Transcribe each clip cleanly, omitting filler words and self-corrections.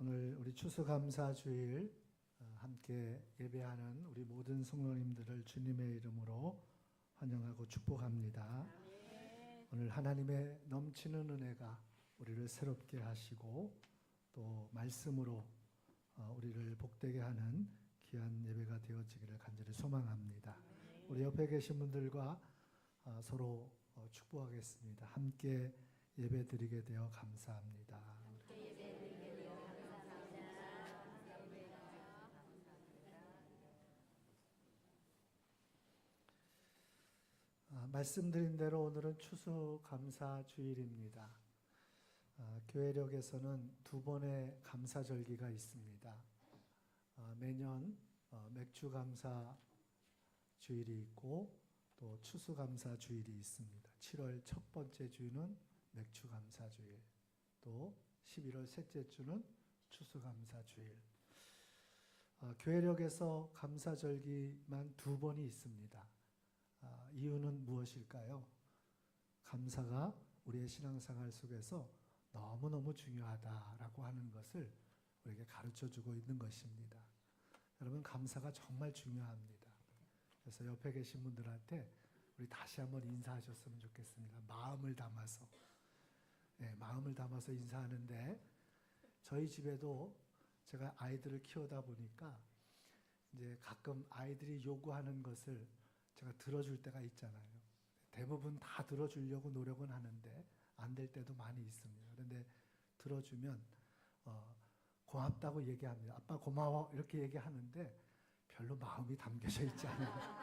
오늘 우리 추수감사주일 함께 예배하는 우리 모든 성도님들을 주님의 이름으로 환영하고 축복합니다. 오늘 하나님의 넘치는 은혜가 우리를 새롭게 하시고 또 말씀으로 우리를 복되게 하는 귀한 예배가 되어지기를 간절히 소망합니다. 우리 옆에 계신 분들과 서로 축복하겠습니다. 함께 예배드리게 되어 감사합니다. 말씀드린 대로 오늘은 추수감사주일입니다. 교회력에서는 두 번의 감사절기가 있습니다. 매년 맥주감사주일이 있고 또 추수감사주일이 있습니다. 7월 첫 번째 주는 맥주감사주일, 또 11월 셋째 주는 추수감사주일. 교회력에서 감사절기만 두 번이 있습니다. 이유는 무엇일까요? 감사가 우리의 신앙생활 속에서 너무너무 중요하다라고 하는 것을 우리에게 가르쳐주고 있는 것입니다. 여러분, 감사가 정말 중요합니다. 그래서 옆에 계신 분들한테 우리 다시 한번 인사하셨으면 좋겠습니다. 마음을 담아서. 마음을 담아서 인사하는데, 저희 집에도 제가 아이들을 키우다 보니까 이제 가끔 아이들이 요구하는 것을 제가 들어줄 때가 있잖아요. 대부분 다 들어주려고 노력은 하는데 안 될 때도 많이 있습니다. 그런데 들어주면 고맙다고 얘기합니다. 아빠 고마워 이렇게 얘기하는데 별로 마음이 담겨져 있지 않아요.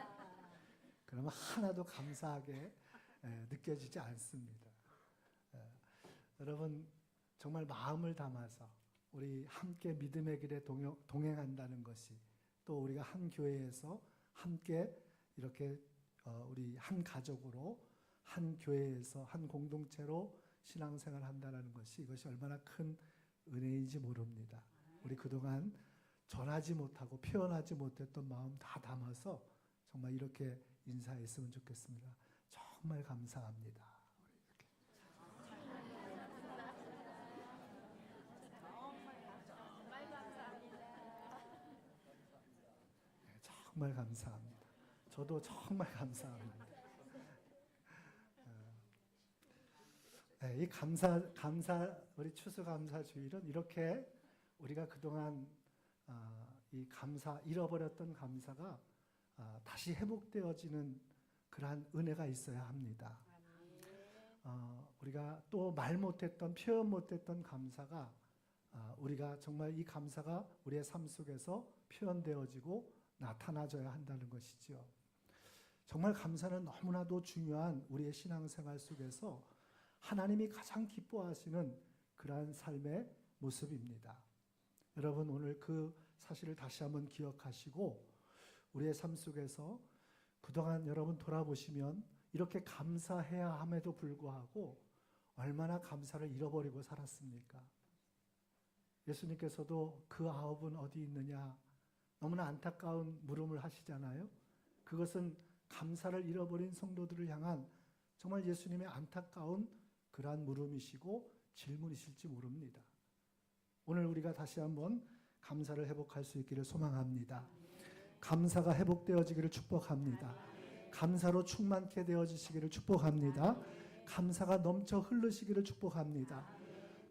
그러면 하나도 감사하게 느껴지지 않습니다. 여러분, 정말 마음을 담아서 우리 함께 믿음의 길에 동행한다는 것이, 또 우리가 한 교회에서 함께 이렇게 우리 한 가족으로, 한 교회에서, 한 공동체로 신앙생활을 한다는 것이, 이것이 얼마나 큰 은혜인지 모릅니다. 우리 그동안 전하지 못하고 표현하지 못했던 마음 다 담아서 정말 이렇게 인사했으면 좋겠습니다. 정말 감사합니다. 이렇게. 정말 감사합니다. 저도 정말 감사합니다. 이 우리 추수감사주일은 이렇게 우리가 그동안 이 잃어버렸던 감사가 다시 회복되어지는 그러한 은혜가 있어야 합니다. 우리가 또 말 못했던, 표현 못했던 감사가 우리가 정말 이 감사가 우리의 삶 속에서 표현되어지고 나타나져야 한다는 것이죠. 정말 감사는 너무나도 중요한 우리의 신앙생활 속에서 하나님이 가장 기뻐하시는 그러한 삶의 모습입니다. 여러분, 오늘 그 사실을 다시 한번 기억하시고 우리의 삶 속에서 그동안 여러분 돌아보시면 이렇게 감사해야 함에도 불구하고 얼마나 감사를 잃어버리고 살았습니까? 예수님께서도 그 아홉은 어디 있느냐 너무나 안타까운 물음을 하시잖아요. 그것은 감사를 잃어버린 성도들을 향한 정말 예수님의 안타까운 그러한 물음이시고 질문이실지 모릅니다. 오늘 우리가 다시 한번 감사를 회복할 수 있기를 소망합니다. 감사가 회복되어지기를 축복합니다. 감사로 충만케 되어지시기를 축복합니다. 감사가 넘쳐 흐르시기를 축복합니다.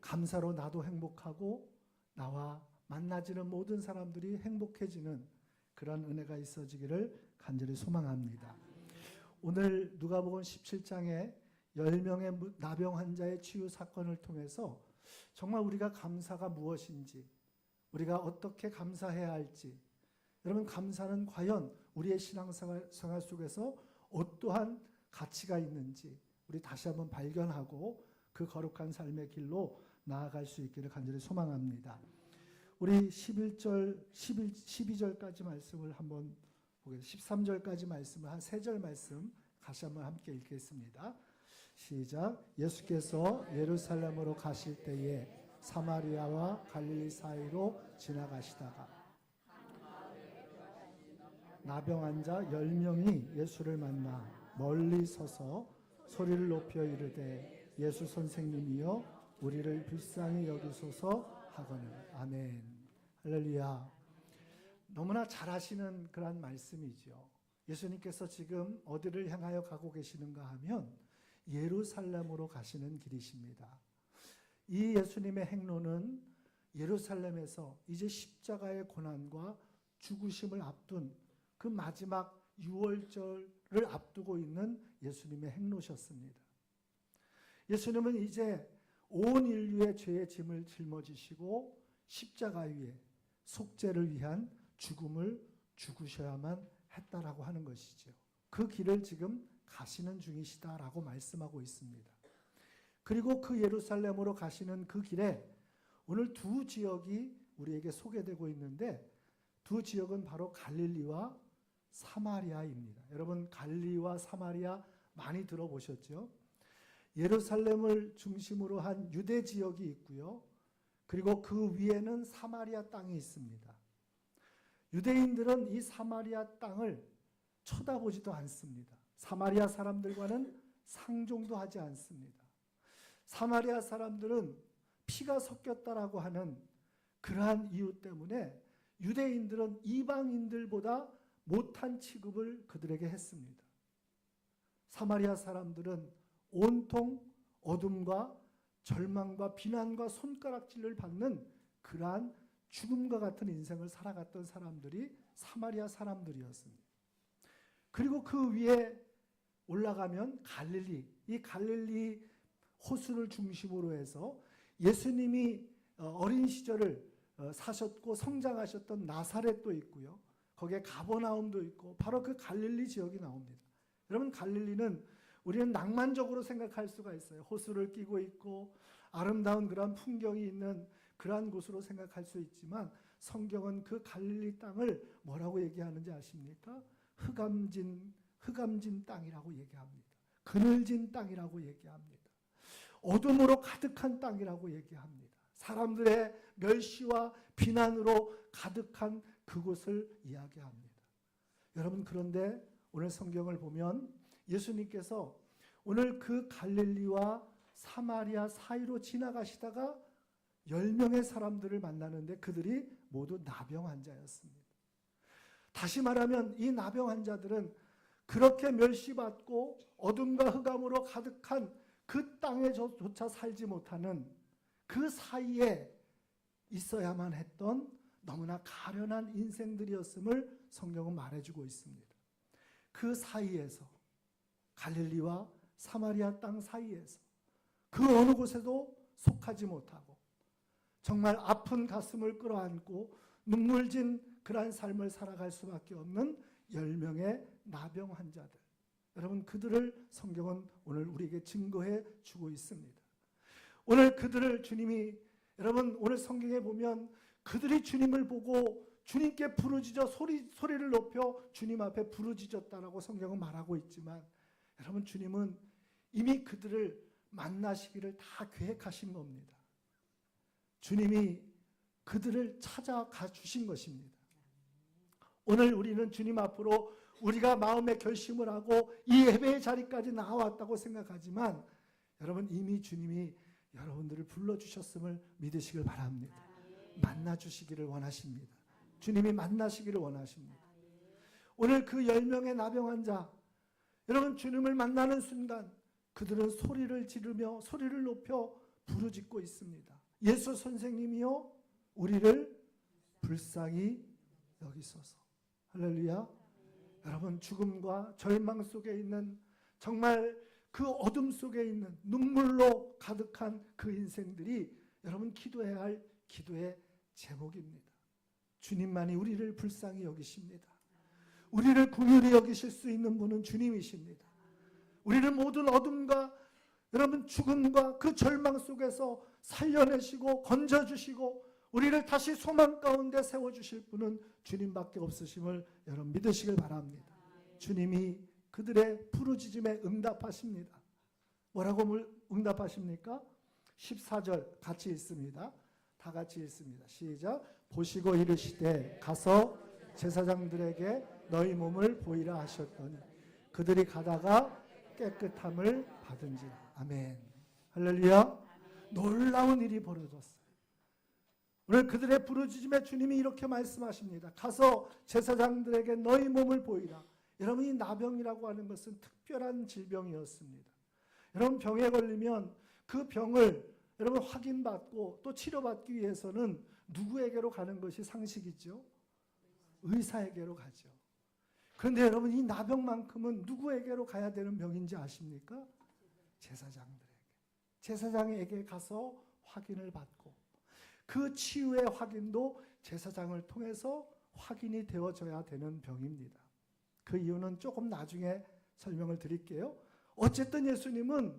감사로 나도 행복하고 나와 만나지는 모든 사람들이 행복해지는 그런 은혜가 있어지기를 간절히 소망합니다. 오늘 누가복음 17장에 10명의 나병 환자의 치유 사건을 통해서 정말 우리가 감사가 무엇인지, 우리가 어떻게 감사해야 할지, 여러분, 감사는 과연 우리의 신앙생활 속에서 어떠한 가치가 있는지 우리 다시 한번 발견하고 그 거룩한 삶의 길로 나아갈 수 있기를 간절히 소망합니다. 우리 12절까지 말씀을 한번 보겠습니다. 13절까지 말씀을 한 3절 말씀 다시 한번 함께 읽겠습니다. 시작. 예수께서 예루살렘으로 가실 때에 사마리아와 갈릴리 사이로 지나가시다가 나병 환자 10명이 예수를 만나 멀리 서서 소리를 높여 이르되 예수 선생님이여 우리를 불쌍히 여기소서 하거늘. 아멘. 할렐루야. 너무나 잘 하시는 그런 말씀이죠. 예수님께서 지금 어디를 향하여 가고 계시는가 하면 예루살렘으로 가시는 길이십니다. 이 예수님의 행로는 예루살렘에서 이제 십자가의 고난과 죽으심을 앞둔 그 마지막 유월절을 앞두고 있는 예수님의 행로셨습니다. 예수님은 이제 온 인류의 죄의 짐을 짊어지시고 십자가 위에 속죄를 위한 죽음을 죽으셔야만 했다라고 하는 것이죠. 그 길을 지금 가시는 중이시다라고 말씀하고 있습니다. 그리고 그 예루살렘으로 가시는 그 길에 오늘 두 지역이 우리에게 소개되고 있는데 두 지역은 바로 갈릴리와 사마리아입니다. 여러분 갈릴리와 사마리아 많이 들어보셨죠? 예루살렘을 중심으로 한 유대 지역이 있고요. 그리고 그 위에는 사마리아 땅이 있습니다. 유대인들은 이 사마리아 땅을 쳐다보지도 않습니다. 사마리아 사람들과는 상종도 하지 않습니다. 사마리아 사람들은 피가 섞였다라고 하는 그러한 이유 때문에 유대인들은 이방인들보다 못한 취급을 그들에게 했습니다. 사마리아 사람들은 온통 어둠과 절망과 비난과 손가락질을 받는 그러한 죽음과 같은 인생을 살아갔던 사람들이 사마리아 사람들이었습니다. 그리고 그 위에 올라가면 갈릴리, 이 갈릴리 호수를 중심으로 해서 예수님이 어린 시절을 사셨고 성장하셨던 나사렛도 있고요. 거기에 가버나움도 있고 바로 그 갈릴리 지역이 나옵니다. 여러분 갈릴리는 우리는 낭만적으로 생각할 수가 있어요. 호수를 끼고 있고 아름다운 그런 풍경이 있는 그러한 곳으로 생각할 수 있지만 성경은 그 갈릴리 땅을 뭐라고 얘기하는지 아십니까? 흑암진 땅이라고 얘기합니다. 그늘진 땅이라고 얘기합니다. 어둠으로 가득한 땅이라고 얘기합니다. 사람들의 멸시와 비난으로 가득한 그곳을 이야기합니다. 여러분 그런데 오늘 성경을 보면 예수님께서 오늘 그 갈릴리와 사마리아 사이로 지나가시다가 10명의 사람들을 만나는데 그들이 모두 나병 환자였습니다. 다시 말하면 이 나병 환자들은 그렇게 멸시받고 어둠과 흑암으로 가득한 그 땅에조차 살지 못하는 그 사이에 있어야만 했던 너무나 가련한 인생들이었음을 성경은 말해주고 있습니다. 그 사이에서 갈릴리와 사마리아 땅 사이에서 그 어느 곳에도 속하지 못하고 정말 아픈 가슴을 끌어안고 눈물진 그러한 삶을 살아갈 수밖에 없는 10명의 나병 환자들. 여러분 그들을 성경은 오늘 우리에게 증거해 주고 있습니다. 오늘 그들을 주님이 여러분 오늘 성경에 보면 그들이 주님을 보고 주님께 부르짖어 소리를 높여 주님 앞에 부르짖었다라고 성경은 말하고 있지만 여러분 주님은 이미 그들을 만나시기를 다 계획하신 겁니다. 주님이 그들을 찾아가 주신 것입니다. 오늘 우리는 주님 앞으로 우리가 마음의 결심을 하고 이 예배의 자리까지 나와왔다고 생각하지만 여러분 이미 주님이 여러분들을 불러주셨음을 믿으시길 바랍니다. 만나주시기를 원하십니다. 주님이 만나시기를 원하십니다. 오늘 그 10명의 나병 환자 여러분 주님을 만나는 순간 그들은 소리를 지르며 소리를 높여 부르짖고 있습니다. 예수 선생님이요 우리를 불쌍히 여기소서. 할렐루야. 여러분 죽음과 절망 속에 있는 정말 그 어둠 속에 있는 눈물로 가득한 그 인생들이 여러분 기도해야 할 기도의 제목입니다. 주님만이 우리를 불쌍히 여기십니다. 우리를 긍휼히 여기실 수 있는 분은 주님이십니다. 우리를 모든 어둠과 여러분 죽음과 그 절망 속에서 살려내시고 건져주시고 우리를 다시 소망 가운데 세워주실 분은 주님밖에 없으심을 여러분 믿으시길 바랍니다. 주님이 그들의 부르짖음에 응답하십니다. 뭐라고 응답하십니까? 14절 같이 읽습니다. 다 같이 읽습니다. 시작. 보시고 이르시되 가서 제사장들에게 너희 몸을 보이라 하셨더니 그들이 가다가 깨끗함을 받은지라. 아멘. 할렐루야. 놀라운 일이 벌어졌어요. 오늘 그들의 부르짖음에 주님이 이렇게 말씀하십니다. 가서 제사장들에게 너희 몸을 보이라. 여러분, 이 나병이라고 하는 것은 특별한 질병이었습니다. 여러분, 병에 걸리면 그 병을 여러분 확인받고 또 치료받기 위해서는 누구에게로 가는 것이 상식이죠? 의사에게로 가죠. 그런데 여러분, 이 나병만큼은 누구에게로 가야 되는 병인지 아십니까? 제사장들에게. 제사장에게 가서 확인을 받고 그 치유의 확인도 제사장을 통해서 확인이 되어져야 되는 병입니다. 그 이유는 조금 나중에 설명을 드릴게요. 어쨌든 예수님은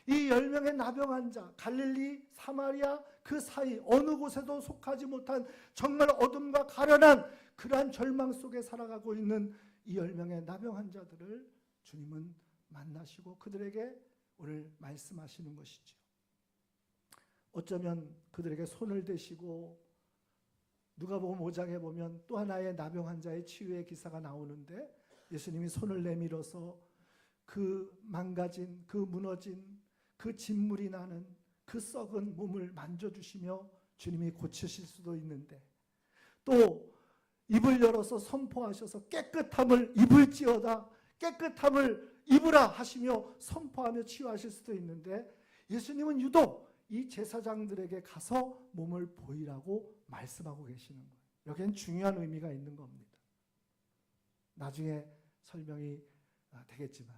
이 10명의 나병 환자, 갈릴리, 사마리아 그 사이 어느 곳에도 속하지 못한 정말 어둠과 가련한 그러한 절망 속에 살아가고 있는 이 10명의 나병 환자들을 주님은 만나시고 그들에게 오늘 말씀하시는 것이죠. 어쩌면 그들에게 손을 대시고, 누가복음 5장에 보면 또 하나의 나병 환자의 치유의 기사가 나오는데 예수님이 손을 내밀어서 그 망가진, 그 무너진, 그 진물이 나는 그 썩은 몸을 만져주시며 주님이 고치실 수도 있는데, 또 입을 열어서 선포하셔서 깨끗함을 입을지어다, 깨끗함을 입으라 하시며 선포하며 치유하실 수도 있는데, 예수님은 유독 이 제사장들에게 가서 몸을 보이라고 말씀하고 계시는 거예요. 여기엔 중요한 의미가 있는 겁니다. 나중에 설명이 되겠지만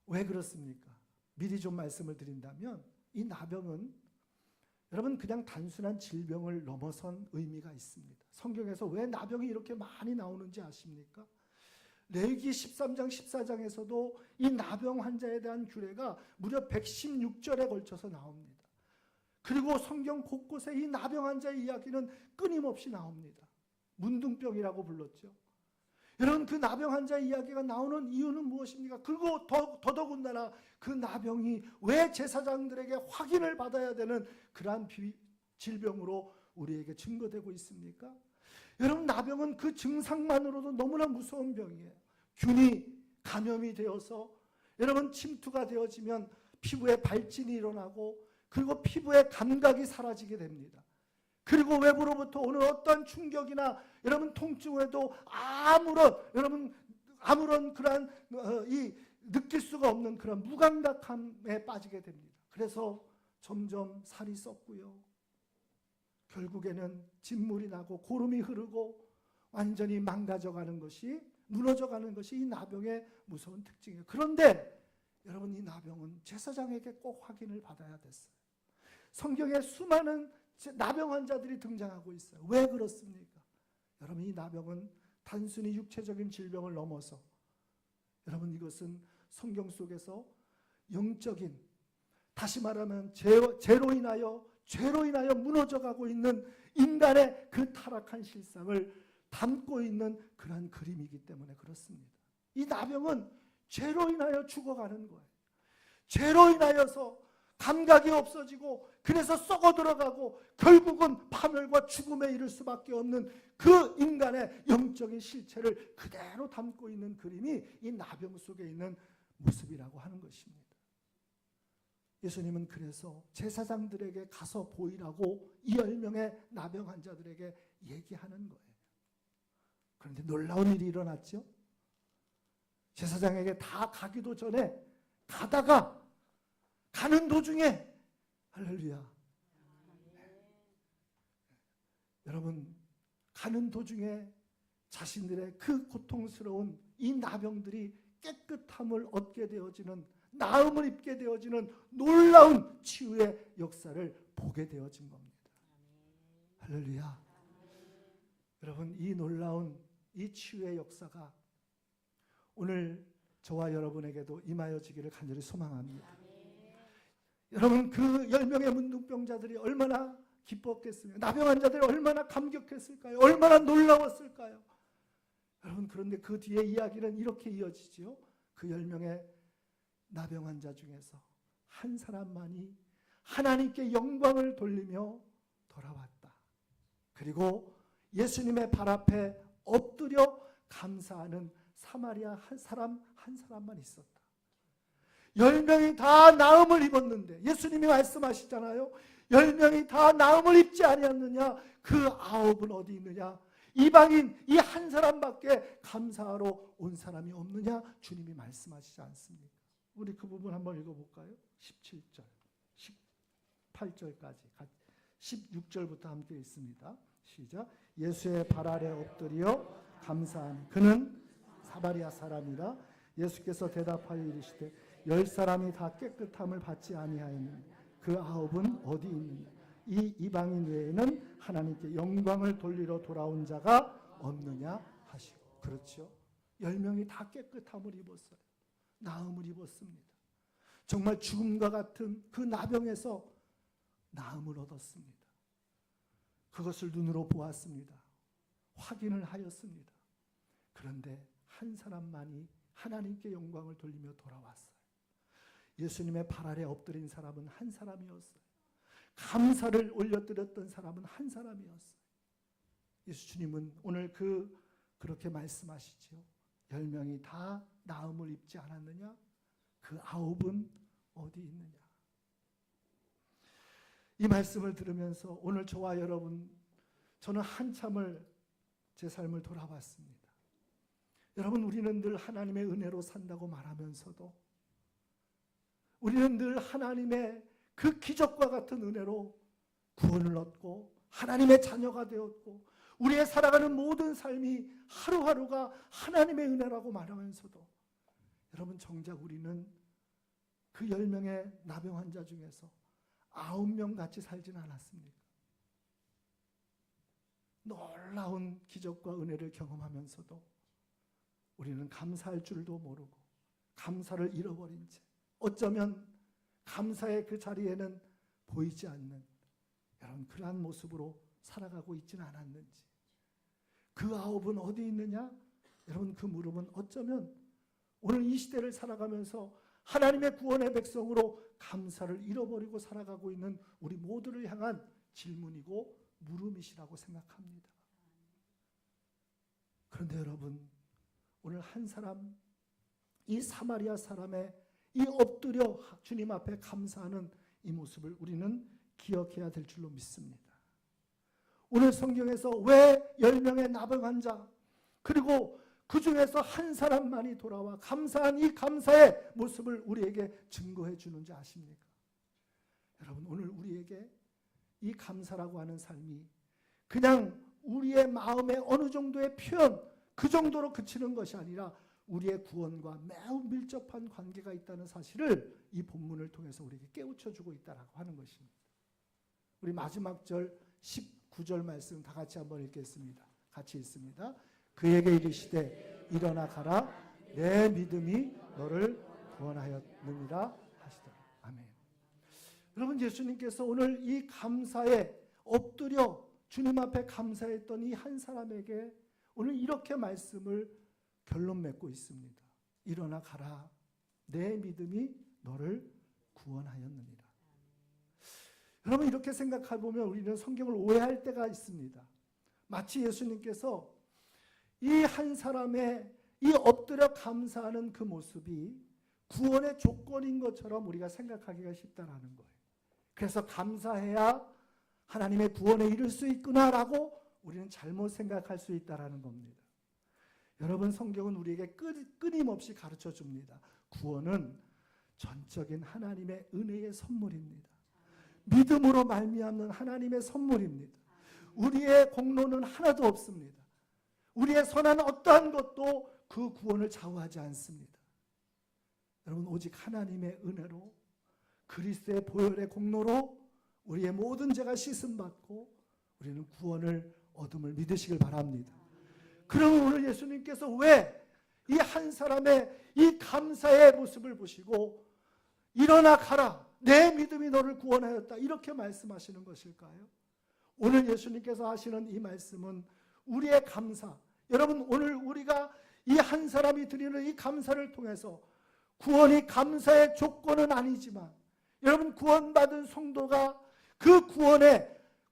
왜 그렇습니까? 미리 좀 말씀을 드린다면 이 나병은 여러분 그냥 단순한 질병을 넘어선 의미가 있습니다. 성경에서 왜 나병이 이렇게 많이 나오는지 아십니까? 레위기 13장 14장에서도 이 나병 환자에 대한 규례가 무려 116절에 걸쳐서 나옵니다. 그리고 성경 곳곳에 이 나병 환자의 이야기는 끊임없이 나옵니다. 문둥병이라고 불렀죠. 여러분, 그 나병 환자의 이야기가 나오는 이유는 무엇입니까? 그리고 더더군다나 그 나병이 왜 제사장들에게 확인을 받아야 되는 그러한 질병으로 우리에게 증거되고 있습니까? 여러분, 나병은 그 증상만으로도 너무나 무서운 병이에요. 균이 감염이 되어서 여러분 침투가 되어지면 피부에 발진이 일어나고, 그리고 피부의 감각이 사라지게 됩니다. 그리고 외부로부터 오는 어떤 충격이나 여러분 통증에도 아무런 그러한 느낄 수가 없는 그런 무감각함에 빠지게 됩니다. 그래서 점점 살이 썩고요, 결국에는 진물이 나고 고름이 흐르고 완전히 망가져가는 것이, 무너져가는 것이 이 나병의 무서운 특징이에요. 그런데 여러분, 이 나병은 제사장에게 꼭 확인을 받아야 됐어요. 성경에 수많은 나병 환자들이 등장하고 있어요. 왜 그렇습니까? 여러분, 이 나병은 단순히 육체적인 질병을 넘어서 여러분 이것은 성경 속에서 영적인, 다시 말하면 죄로 인하여 무너져가고 있는 인간의 그 타락한 실상을 담고 있는 그러한 그림이기 때문에 그렇습니다. 이 나병은 죄로 인하여 죽어가는 거예요. 죄로 인하여서 감각이 없어지고 그래서 썩어 들어가고 결국은 파멸과 죽음에 이를 수밖에 없는 그 인간의 영적인 실체를 그대로 담고 있는 그림이 이 나병 속에 있는 모습이라고 하는 것입니다. 예수님은 그래서 제사장들에게 가서 보이라고 이 10명의 나병 환자들에게 얘기하는 거예요. 그런데 놀라운 일이 일어났죠. 제사장에게 다 가기도 전에 가는 도중에, 할렐루야, 여러분, 가는 도중에 자신들의 그 고통스러운 이 나병들이 깨끗함을 얻게 되어지는, 나음을 입게 되어지는 놀라운 치유의 역사를 보게 되어진 겁니다. 할렐루야. 여러분, 이 놀라운 이 치유의 역사가 오늘 저와 여러분에게도 임하여지기를 간절히 소망합니다. 여러분, 그 10명의 문둥병자들이 얼마나 기뻤겠습니까? 나병 환자들이 얼마나 감격했을까요? 얼마나 놀라웠을까요? 여러분, 그런데 그 뒤에 이야기는 이렇게 이어지죠. 그 10명의 나병 환자 중에서 한 사람만이 하나님께 영광을 돌리며 돌아왔다. 그리고 예수님의 발 앞에 엎드려 감사하는 사마리아 한 사람만 있었다. 10명이 다 나음을 입었는데 예수님이 말씀하시잖아요. 10명이 다 나음을 입지 아니었느냐? 그 9은 어디 있느냐? 이방인 이 한 사람밖에 감사하러 온 사람이 없느냐? 주님이 말씀하시지 않습니까? 우리 그 부분 한번 읽어볼까요? 17절, 18절까지, 16절부터 함께 있습니다. 시작. 예수의 발 아래 엎드려 감사하니 그는 사마리아 사람이라. 예수께서 대답하여 이르시되 10사람이 다 깨끗함을 받지 아니하였느냐? 그 9은 어디 있느냐? 이 이방인 외에는 하나님께 영광을 돌리러 돌아온 자가 없느냐 하시고. 그렇죠. 10명이 다 깨끗함을 입었어요. 나음을 입었습니다. 정말 죽음과 같은 그 나병에서 나음을 얻었습니다. 그것을 눈으로 보았습니다. 확인을 하였습니다. 그런데 한 사람만이 하나님께 영광을 돌리며 돌아왔어요. 예수님의 발 아래 엎드린 사람은 한 사람이었어요. 감사를 올려드렸던 사람은 한 사람이었어요. 예수님은 오늘 그렇게 말씀하시죠. 10명이 다 나음을 입지 않았느냐? 그 9은 어디 있느냐? 이 말씀을 들으면서 오늘 저와 여러분, 저는 한참을 제 삶을 돌아봤습니다. 여러분, 우리는 늘 하나님의 은혜로 산다고 말하면서도 우리는 늘 하나님의 그 기적과 같은 은혜로 구원을 얻고 하나님의 자녀가 되었고 우리의 살아가는 모든 삶이 하루하루가 하나님의 은혜라고 말하면서도 여러분, 정작 우리는 그 10명의 나병 환자 중에서 9명 같이 살지는 않았습니까? 놀라운 기적과 은혜를 경험하면서도 우리는 감사할 줄도 모르고 감사를 잃어버린 채 어쩌면 감사의 그 자리에는 보이지 않는 여러분, 그러한 모습으로 살아가고 있지는 않았는지. 그 9은 어디 있느냐? 여러분, 그 물음은 어쩌면 오늘 이 시대를 살아가면서 하나님의 구원의 백성으로 감사를 잃어버리고 살아가고 있는 우리 모두를 향한 질문이고 물음이시라고 생각합니다. 그런데 여러분, 오늘 한 사람, 이 사마리아 사람의 이 엎드려 주님 앞에 감사하는 이 모습을 우리는 기억해야 될 줄로 믿습니다. 오늘 성경에서 왜 10명의 나병 환자 그리고 그 중에서 한 사람만이 돌아와 감사한 이 감사의 모습을 우리에게 증거해 주는지 아십니까? 여러분, 오늘 우리에게 이 감사라고 하는 삶이 그냥 우리의 마음의 어느 정도의 표현, 그 정도로 그치는 것이 아니라 우리의 구원과 매우 밀접한 관계가 있다는 사실을 이 본문을 통해서 우리에게 깨우쳐주고 있다고 하는 것입니다. 우리 마지막 절 19절 말씀 다 같이 한번 읽겠습니다. 같이 읽습니다. 그에게 이르시되 일어나 가라, 내 믿음이 너를 구원하였느니라 하시더라. 아멘. 여러분, 예수님께서 오늘 이 감사에 엎드려 주님 앞에 감사했던 이 한 사람에게 오늘 이렇게 말씀을 결론 맺고 있습니다. 일어나 가라, 내 믿음이 너를 구원하였느니라. 여러분, 이렇게 생각해보면 우리는 성경을 오해할 때가 있습니다. 마치 예수님께서 이 한 사람의 이 엎드려 감사하는 그 모습이 구원의 조건인 것처럼 우리가 생각하기가 쉽다라는 거예요. 그래서 감사해야 하나님의 구원에 이를 수 있구나라고 우리는 잘못 생각할 수 있다라는 겁니다. 여러분, 성경은 우리에게 끊임없이 가르쳐 줍니다. 구원은 전적인 하나님의 은혜의 선물입니다. 믿음으로 말미암는 하나님의 선물입니다. 우리의 공로는 하나도 없습니다. 우리의 선한 어떠한 것도 그 구원을 좌우하지 않습니다. 여러분, 오직 하나님의 은혜로 그리스도의 보혈의 공로로 우리의 모든 죄가 씻음받고 우리는 구원을 얻음을 믿으시길 바랍니다. 그러면 오늘 예수님께서 왜 이 한 사람의 이 감사의 모습을 보시고 일어나 가라, 내 믿음이 너를 구원하였다, 이렇게 말씀하시는 것일까요? 오늘 예수님께서 하시는 이 말씀은 우리의 감사, 여러분, 오늘 우리가 이 한 사람이 드리는 이 감사를 통해서 구원이 감사의 조건은 아니지만 여러분, 구원받은 성도가 그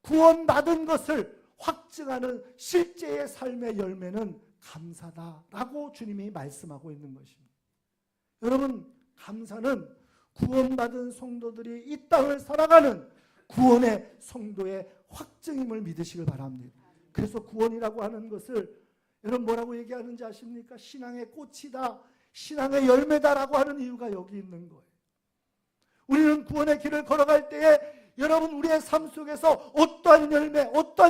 구원받은 것을 확증하는 실제의 삶의 열매는 감사다라고 주님이 말씀하고 있는 것입니다. 여러분, 감사는 구원받은 성도들이 이 땅을 살아가는 구원의 성도의 확증임을 믿으시길 바랍니다. 그래서 구원이라고 하는 것을 여러분 뭐라고 얘기하는지 아십니까? 신앙의 꽃이다, 신앙의 열매다라고 하는 이유가 여기 있는 거예요. 우리는 구원의 길을 걸어갈 때에 여러분 우리의 삶 속에서 어떠한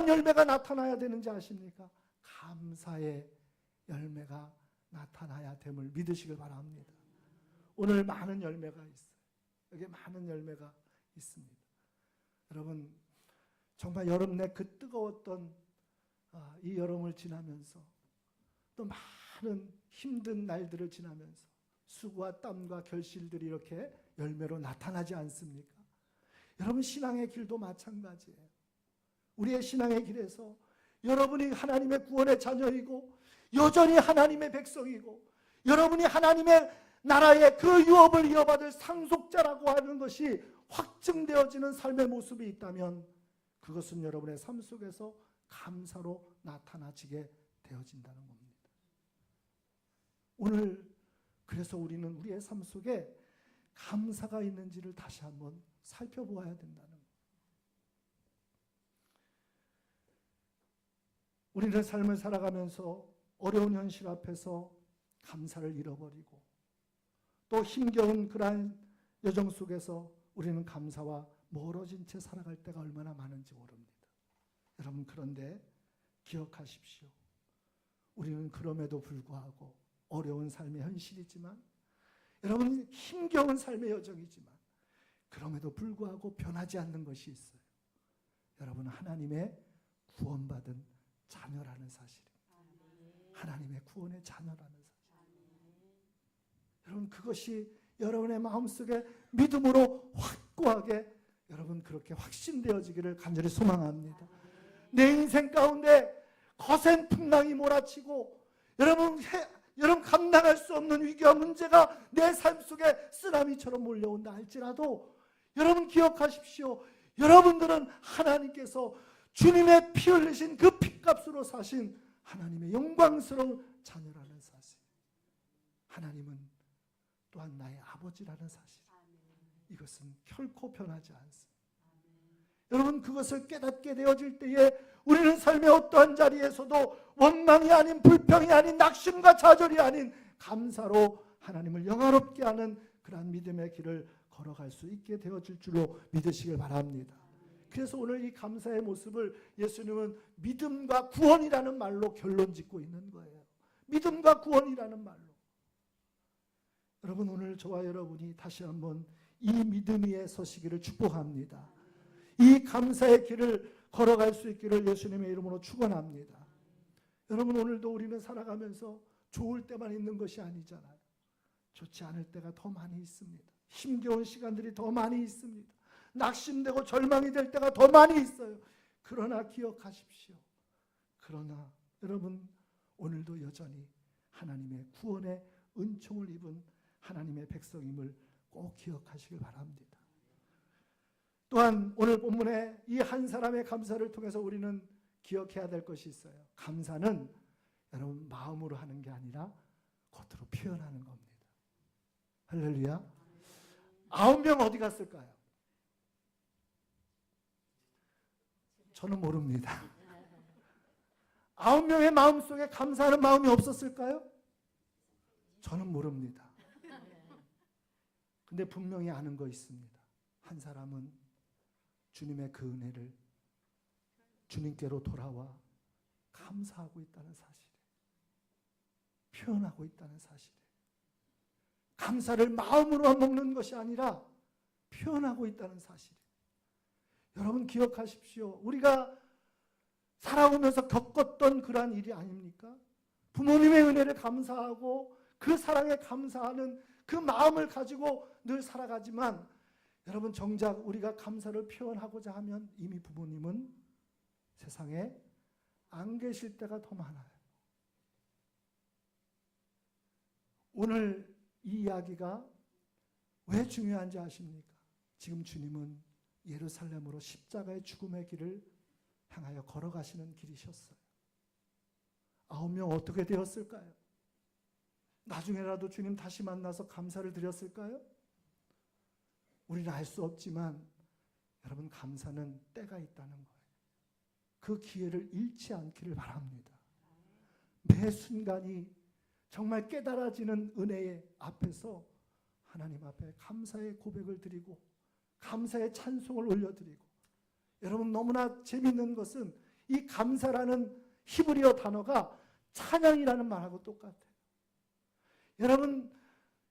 열매가 나타나야 되는지 아십니까? 감사의 열매가 나타나야 됨을 믿으시길 바랍니다. 오늘 많은 열매가 있어요. 여기 많은 열매가 있습니다. 여러분 정말 여름 내 그 뜨거웠던 이 여름을 지나면서 또 많은 힘든 날들을 지나면서 수고와 땀과 결실들이 이렇게 열매로 나타나지 않습니까? 여러분 신앙의 길도 마찬가지예요. 우리의 신앙의 길에서 여러분이 하나님의 구원의 자녀이고 여전히 하나님의 백성이고 여러분이 하나님의 나라의 그 유업을 이어받을 상속자라고 하는 것이 확증되어지는 삶의 모습이 있다면 그것은 여러분의 삶 속에서 감사로 나타나지게 되어진다는 겁니다. 오늘 그래서 우리는 우리의 삶 속에 감사가 있는지를 다시 한번 살펴보아야 된다는 거예요. 우리는 삶을 살아가면서 어려운 현실 앞에서 감사를 잃어버리고 또 힘겨운 그러한 여정 속에서 우리는 감사와 멀어진 채 살아갈 때가 얼마나 많은지 모릅니다. 여러분 그런데 기억하십시오. 우리는 그럼에도 불구하고 어려운 삶의 현실이지만 여러분 힘겨운 삶의 여정이지만 그럼에도 불구하고 변하지 않는 것이 있어요. 여러분은 하나님의 구원받은 자녀라는 사실입니다. 하나님의 구원의 자녀라는 사실. 여러분 그것이 여러분의 마음속에 믿음으로 확고하게 여러분 그렇게 확신되어지기를 간절히 소망합니다. 내 인생 가운데 거센 풍랑이 몰아치고 여러분 감당할 수 없는 위기와 문제가 내 삶 속에 쓰나미처럼 몰려온다 할지라도 여러분 기억하십시오. 여러분들은 하나님께서 주님의 피 흘리신 그 피값으로 사신 하나님의 영광스러운 자녀라는 사실. 하나님은 또한 나의 아버지라는 사실. 이것은 결코 변하지 않습니다. 여러분 그것을 깨닫게 되어질 때에 우리는 삶의 어떠한 자리에서도 원망이 아닌 불평이 아닌 낙심과 좌절이 아닌 감사로 하나님을 영화롭게 하는 그러한 믿음의 길을 걸어갈 수 있게 되어질 줄로 믿으시길 바랍니다. 그래서 오늘 이 감사의 모습을 예수님은 믿음과 구원이라는 말로 결론 짓고 있는 거예요. 믿음과 구원이라는 말로. 여러분 오늘 저와 여러분이 다시 한번 이 믿음 위에 서시기를 축복합니다. 이 감사의 길을 걸어갈 수 있기를 예수님의 이름으로 축원합니다. 여러분 오늘도 우리는 살아가면서 좋을 때만 있는 것이 아니잖아요. 좋지 않을 때가 더 많이 있습니다. 힘겨운 시간들이 더 많이 있습니다. 낙심되고 절망이 될 때가 더 많이 있어요. 그러나 기억하십시오. 그러나 여러분 오늘도 여전히 하나님의 구원의 은총을 입은 하나님의 백성임을 꼭 기억하시길 바랍니다. 또한 오늘 본문에 이 한 사람의 감사를 통해서 우리는 기억해야 될 것이 있어요. 감사는 여러분 마음으로 하는 게 아니라 겉으로 표현하는 겁니다. 할렐루야. 9명 어디 갔을까요? 저는 모릅니다. 9명의 마음속에 감사하는 마음이 없었을까요? 저는 모릅니다. 근데 분명히 아는 거 있습니다. 한 사람은 주님의 그 은혜를 주님께로 돌아와 감사하고 있다는 사실에 표현하고 있다는 사실에 감사를 마음으로만 먹는 것이 아니라 표현하고 있다는 사실에 여러분 기억하십시오. 우리가 살아오면서 겪었던 그러한 일이 아닙니까? 부모님의 은혜를 감사하고 그 사랑에 감사하는 그 마음을 가지고 늘 살아가지만 여러분 정작 우리가 감사를 표현하고자 하면 이미 부모님은 세상에 안 계실 때가 더 많아요. 오늘 이 이야기가 왜 중요한지 아십니까? 지금 주님은 예루살렘으로 십자가의 죽음의 길을 향하여 걸어가시는 길이셨어요. 9명 어떻게 되었을까요? 나중에라도 주님 다시 만나서 감사를 드렸을까요? 우리는 알 수 없지만 여러분, 감사는 때가 있다는 거예요. 그 기회를 잃지 않기를 바랍니다. 매 순간이 정말 깨달아지는 은혜의 앞에서 하나님 앞에 감사의 고백을 드리고 감사의 찬송을 올려드리고, 여러분, 너무나 재밌는 것은 이 감사라는 히브리어 단어가 찬양이라는 말하고 똑같아요.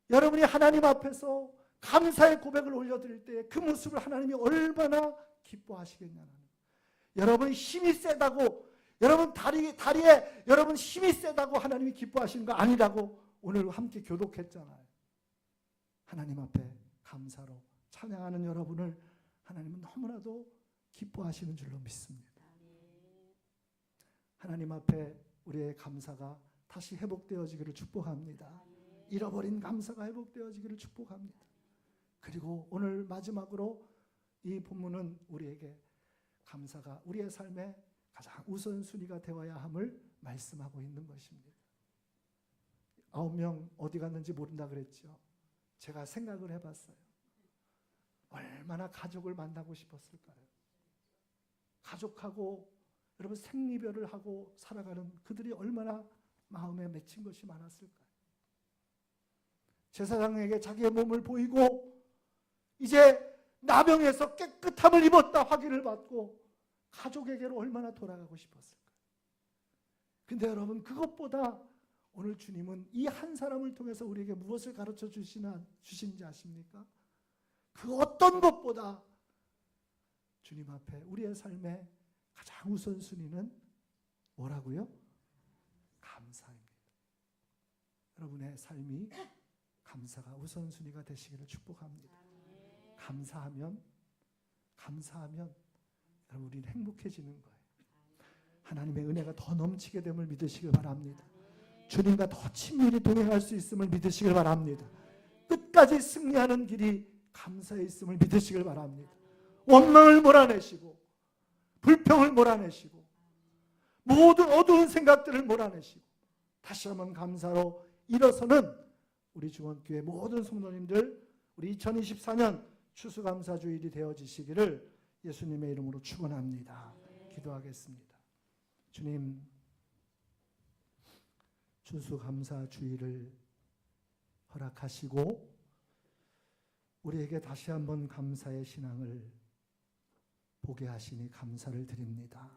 여러분이 하나님 앞에서 감사의 고백을 올려드릴 때 그 모습을 하나님이 얼마나 기뻐하시겠냐는 거예요. 여러분 힘이 세다고, 여러분 다리에 여러분 힘이 세다고 하나님이 기뻐하시는 거 아니라고 오늘 함께 교독했잖아요. 하나님 앞에 감사로 찬양하는 여러분을 하나님은 너무나도 기뻐하시는 줄로 믿습니다. 하나님 앞에 우리의 감사가 다시 회복되어지기를 축복합니다. 잃어버린 감사가 회복되어지기를 축복합니다. 그리고 오늘 마지막으로 이 본문은 우리에게 감사가 우리의 삶의 가장 우선순위가 되어야 함을 말씀하고 있는 것입니다. 9명 어디 갔는지 모른다 그랬죠. 제가 생각을 해봤어요. 얼마나 가족을 만나고 싶었을까요? 가족하고 여러분 생리별을 하고 살아가는 그들이 얼마나 마음에 맺힌 것이 많았을까요? 제사장에게 자기의 몸을 보이고 이제 나병에서 깨끗함을 입었다 확인을 받고 가족에게로 얼마나 돌아가고 싶었을까요? 근데 여러분, 그것보다 오늘 주님은 이 한 사람을 통해서 우리에게 무엇을 가르쳐 주신지 아십니까? 그 어떤 것보다 주님 앞에 우리의 삶의 가장 우선순위는 뭐라고요? 감사입니다. 여러분의 삶이 감사가 우선순위가 되시기를 축복합니다. 감사하면 여러분, 우리는 행복해지는 거예요. 하나님의 은혜가 더 넘치게 됨을 믿으시길 바랍니다. 주님과 더 친밀히 동행할 수 있음을 믿으시길 바랍니다. 끝까지 승리하는 길이 감사에 있음을 믿으시길 바랍니다. 원망을 몰아내시고 불평을 몰아내시고 모든 어두운 생각들을 몰아내시고 다시 한번 감사로 일어서는 우리 중원교회 모든 성도님들, 우리 2024년 추수감사주일이 되어지시기를 예수님의 이름으로 축원합니다. 기도하겠습니다. 주님, 추수감사주일을 허락하시고 우리에게 다시 한번 감사의 신앙을 보게 하시니 감사를 드립니다.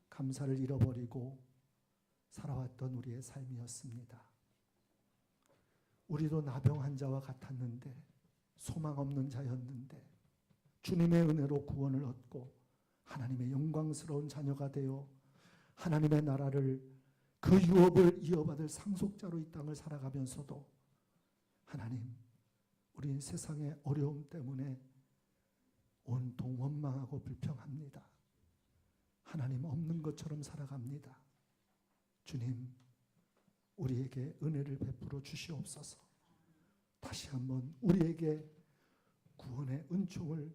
감사를 잃어버리고 살아왔던 우리의 삶이었습니다. 우리도 나병 환자와 같았는데, 소망 없는 자였는데 주님의 은혜로 구원을 얻고 하나님의 영광스러운 자녀가 되어 하나님의 나라를, 그 유업을 이어받을 상속자로 이 땅을 살아가면서도 하나님, 우리 세상의 어려움 때문에 온통 원망하고 불평합니다. 하나님 없는 것처럼 살아갑니다. 주님, 우리에게 은혜를 베풀어 주시옵소서. 다시 한번 우리에게 구원의 은총을,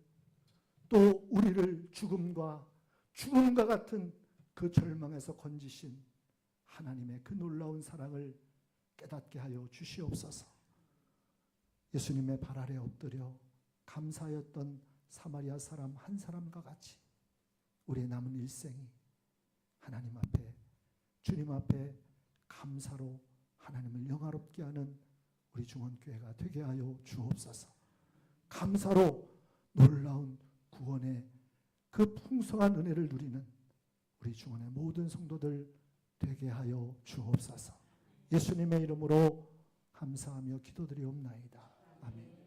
또 우리를 죽음과 같은 그 절망에서 건지신 하나님의 그 놀라운 사랑을 깨닫게 하여 주시옵소서. 예수님의 발 아래 엎드려 감사하였던 사마리아 사람 한 사람과 같이 우리의 남은 일생이 하나님 앞에, 주님 앞에 감사로 하나님을 영화롭게 하는 우리 중원교회가 되게 하여 주옵소서. 감사로 놀라운 구원의 그 풍성한 은혜를 누리는 우리 중원의 모든 성도들 되게 하여 주옵소서. 예수님의 이름으로 감사하며 기도드리옵나이다. 아멘.